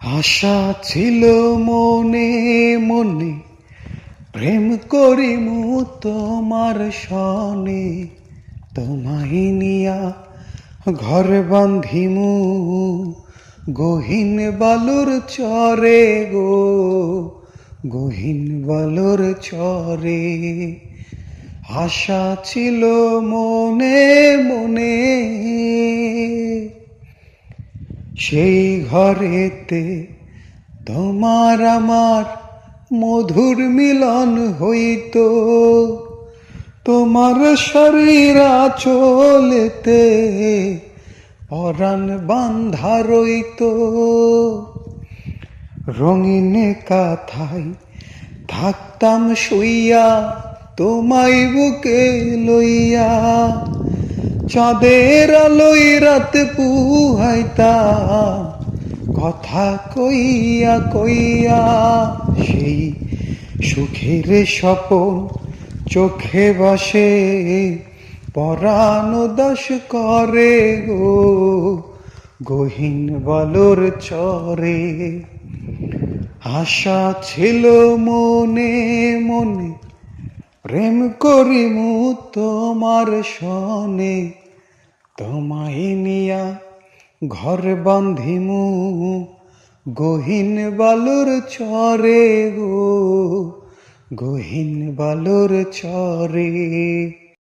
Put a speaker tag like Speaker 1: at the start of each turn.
Speaker 1: আশা ছিল মনে মনে, প্রেম করিমু তোমার সনে। তোমায় নিয়া ঘর বান্ধিমু গহীন বালুর চরে গো, গহীন বালুর চরে। আশা ছিল মনে মনে, সেই ঘরেতে তোমার আমার মধুর মিলন হইত। তোমার শরীর আঁচলেতে পরাণ বান্ধা রইত। রঙিন কাঁথায় থাকতাম শুইয়া তোমায় বুকে লইয়া, চাঁদের আলোয় রাত পুহাইতাম কথা কইয়া কইয়া। সেই সুখের স্বপন চোখে বসে পরাণ উদাস করে গো, গহীন বালুর চরে। আশা ছিল মনে মনে, প্রেম করিমু তোমার সনে। তোমায় নিয়া ঘর বান্ধিমু গহীন বালুর চরে গো, গহীন বালুর চরে।